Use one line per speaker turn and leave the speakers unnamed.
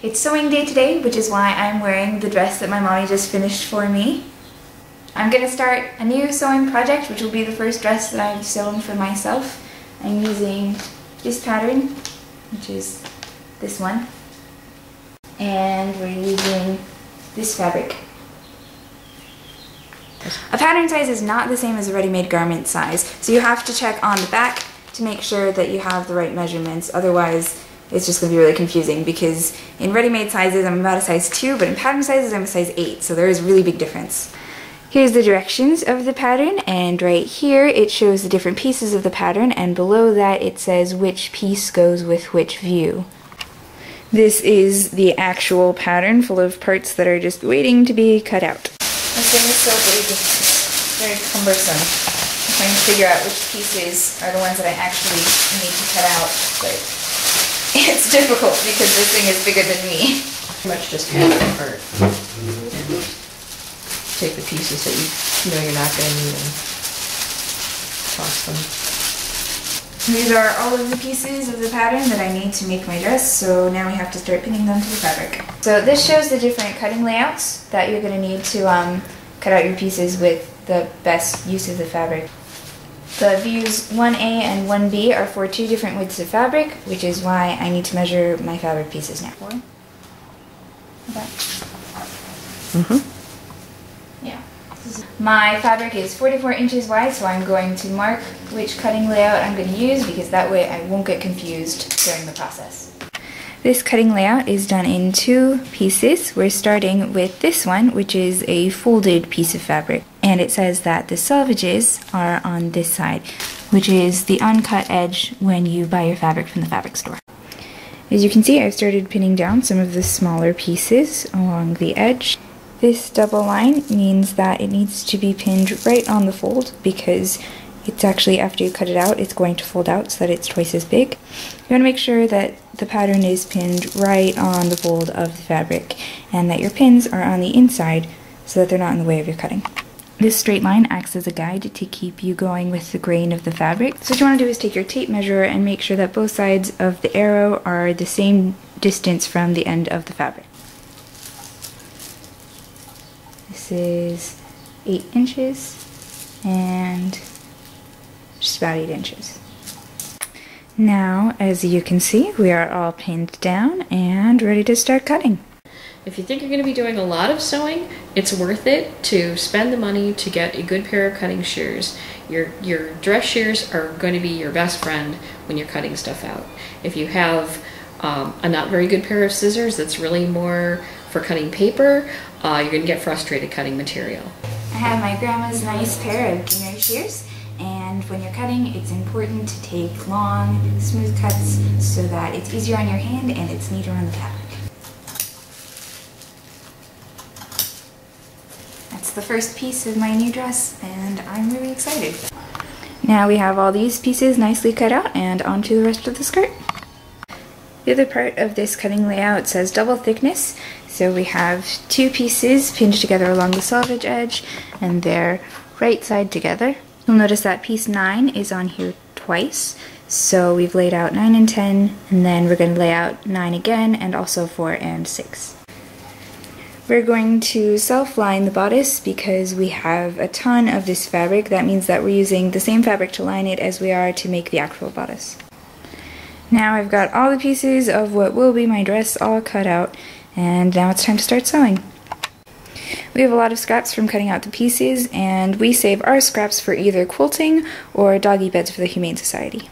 It's sewing day today, which is why I'm wearing the dress that my mommy just finished for me. I'm going to start a new sewing project, which will be the first dress that I've sewn for myself. I'm using this pattern, which is this one, and we're using this fabric. A pattern size is not the same as a ready-made garment size, so you have to check on the back to make sure that you have the right measurements. Otherwise, it's just going to be really confusing, because in ready-made sizes I'm about a size 2, but in pattern sizes I'm a size 8, so there is a really big difference. Here's the directions of the pattern, and right here it shows the different pieces of the pattern, and below that it says which piece goes with which view. This is the actual pattern full of parts that are just waiting to be cut out. This thing is so big, it's very cumbersome. I'm trying to figure out which pieces are the ones that I actually need to cut out, but it's difficult because this thing is bigger than me.
Pretty much just hand it apart. Take the pieces that you know you're not going to need and toss them.
These are all of the pieces of the pattern that I need to make my dress, so now we have to start pinning them to the fabric. So this shows the different cutting layouts that you're going to need to cut out your pieces with the best use of the fabric. The views 1A and 1B are for 2 different widths of fabric, which is why I need to measure my fabric pieces now. Yeah. My fabric is 44 inches wide, so I'm going to mark which cutting layout I'm going to use, because that way I won't get confused during the process. This cutting layout is done in 2 pieces. We're starting with this one, which is a folded piece of fabric. And it says that the selvages are on this side, which is the uncut edge when you buy your fabric from the fabric store. As you can see, I've started pinning down some of the smaller pieces along the edge. This double line means that it needs to be pinned right on the fold, because it's actually, after you cut it out, it's going to fold out so that it's twice as big. You want to make sure that the pattern is pinned right on the fold of the fabric, and that your pins are on the inside so that they're not in the way of your cutting. This straight line acts as a guide to keep you going with the grain of the fabric. So what you want to do is take your tape measure and make sure that both sides of the arrow are the same distance from the end of the fabric. This is 8 inches and just about 8 inches. Now, as you can see, we are all pinned down and ready to start cutting.
If you think you're going to be doing a lot of sewing, it's worth it to spend the money to get a good pair of cutting shears. Your dress shears are going to be your best friend when you're cutting stuff out. If you have a not very good pair of scissors that's really more for cutting paper, you're going to get frustrated cutting material.
I have my grandma's nice pair of Ginner shears, and when you're cutting, it's important to take long, smooth cuts so that it's easier on your hand and it's neater on the fabric. That's the first piece of my new dress, and I'm really excited. Now we have all these pieces nicely cut out, and onto the rest of the skirt. The other part of this cutting layout says double thickness, so we have 2 pieces pinned together along the selvage edge, and they're right side together. You'll notice that piece 9 is on here twice, so we've laid out 9 and 10, and then we're going to lay out 9 again, and also 4 and 6. We're going to self-line the bodice because we have a ton of this fabric. That means that we're using the same fabric to line it as we are to make the actual bodice. Now I've got all the pieces of what will be my dress all cut out, and now it's time to start sewing. We have a lot of scraps from cutting out the pieces, and we save our scraps for either quilting or doggy beds for the Humane Society.